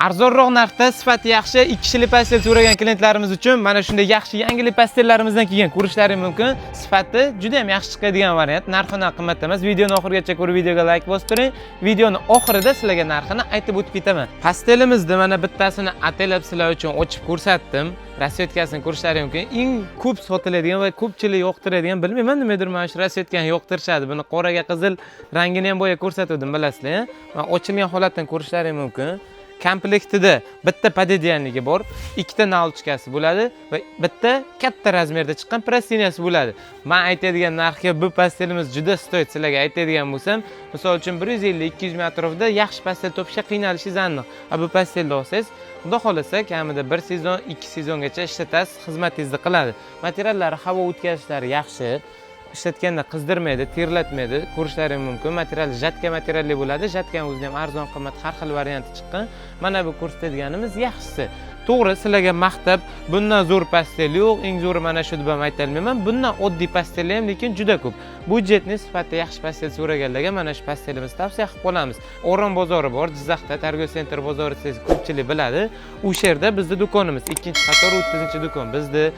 Arzonroq narxda, sifati yaxshi, 2 kishilik pastel so'ragan klientlarimiz uchun mana shunday yaxshi yangilik pastellarimizdan kelgan ko'rishlaring mumkin. Sifati juda ham yaxshi chiqadigan variant. Narxi qimmat emas. Videoni oxirigacha ko'rib, videoga like bosib turing. Videoni oxirida sizlarga narxini aytib o'tib ketaman. Pastelimizni mana bittasini ataylab sizlar uchun ochib ko'rsatdim. Rasvetkasini ko'rishlaring mumkin. Eng ko'p sotiladigan va ko'pchilik yoqtiradigan, bilmayman nimadir mana shu rasvetkani yoqtirishadi. Buni qoraga qizil rangini ham bo'ya ko'rsatdim, bilasizlar. Mana ochilgan holatdan ko'rishlaring mumkin. Komplektida bitta podedianligi bor, ikkita nalchkasi bo'ladi va bitta katta razmerda chiqqan prostiniyasi bo'ladi. Men aytadigan narxga bu pastelimiz juda stoyt. Sizlarga aytadigan bo'lsam, misol uchun 150-200 ming atrofida yaxshi pastel topishga qiynalishingiz aniq. Bu pastelni olsangiz, xudo xolasa kamida 1 sezon, 2 sezongacha ishlatasiz, xizmatingizni qiladi. Materiallari havo o'tkazishlari yaxshi. Ishlatganda qizdirmaydi, terlatmaydi. Ko'rishlaring mumkin. Material jatka materialli bo'ladi. Jatkan o'ziga ham arzon, qimmat har xil varianti chiqqan. Mana bu ko'rsatganimiz yaxshisi. To'g'ri, sizlarga maqtab, bundan zo'r pastel yo'q, eng zo'ri mana shu deb ham ayta olmayman. Bundan oddiy pastel ham lekin juda ko'p. Budjetni sifatida yaxshi pastel so'raganlarga mana shu pastelimizni tavsiya qilib qolamiz. O'ron bozori bor, Jizzaxda Targoy Center bozori siz ko'pchilik biladi. O'sha yerda bizning do'konimiz, ikkinchi qator 30-do'kon. Bizda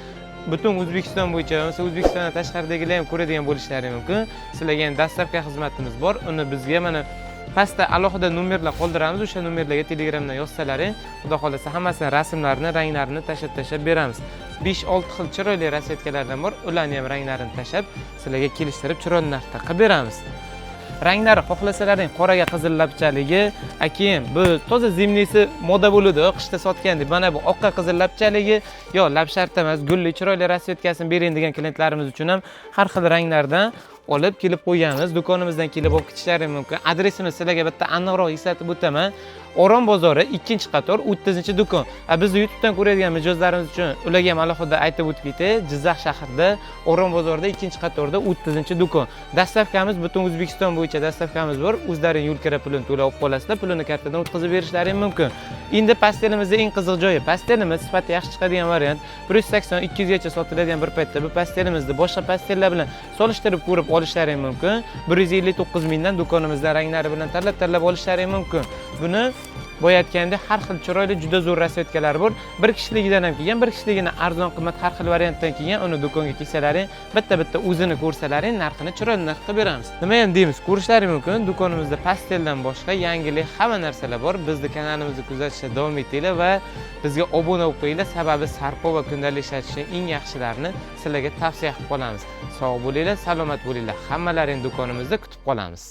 butun O'zbekiston bo'yicha, masalan O'zbekistondan tashqaridagilar ham ko'radigan bo'lishlari mumkin. Sizlarga ham dastlabki xizmatimiz bor. Uni bizga mana pastda alohida nomerlar qoldiramiz. O'sha nomerlarga Telegramdan yozsalaring, xudo xolasa hammasini rasmlarini, ranglarini tashab beramiz. 5-6 xil chiroyli rasvetkalardan bor. Ularni ham ranglarini tashab, sizlarga kelishtirib chiroyli narxda qilib beramiz. Ranglari xohlasalaring qoraga qizil lapchaligi, keyin bu toza zimnisi moda bo'ladi, qishda sotgandek. Mana bu oqqa qizil lapchaligi, yo lap shart emas, gulli chiroyli rasvetkasini bering degan klientlarimiz uchun ham har xil ranglardan olib kelib qo'yamiz. Do'konimizdan kelib olib ketishlari mumkin. Adresini sizlarga bitta aniqroq eslatib o'taman. O'ron bozori 2-qator 30-do'kon. Bizni YouTubedan ko'radigan mijozlarimiz uchun ularga ham alohida aytib o'tib ketay. Jizzax shahrida O'ron bozorida 2-qatorda 30-do'kon. Dastlabkamiz butun O'zbekiston bo'yicha dastlabkamiz bor. O'zlaring yo'l kira pulini to'lab olib qolasizlar, pulini kartadan o'tkazib berishlaring mumkin. Endi pastelimizning eng qiziq joyi, pastelimiz sifati yaxshi chiqadigan variant. 180-200 gacha sotiladigan bir paytda bu pastelimizni boshqa pastellar bilan solishtirib ko'rib olishlaring mumkin. 159 mingdan do'konimizda ranglari bilan tanlab olishlaring mumkin. Buni bo'yatganda har xil chiroyli juda zo'r rasvetkalar bor. Bir kishiligidan ham kelgan, bir kishiligini arzon qimmat har xil variantdan kelgan. Uni do'konga kelsalaring, bitta o'zini ko'rsalaring, narxini chiroyli narx qilib beramiz. Nima ham deymiz, ko'rishlaring mumkin. Do'konimizda pasteldan boshqa yangilik hamma narsalar bor. Bizni kanalimizni kuzatishda davom etinglar va bizga obuna bo'lib qo'yinglar. Sababi sarpo va kundalik ishlatishning eng yaxshilarini sizlarga tavsiya qilib qolamiz. Sog' bo'linglar, salomat bo'linglar. Hammalaring do'konimizda kutib qolamiz.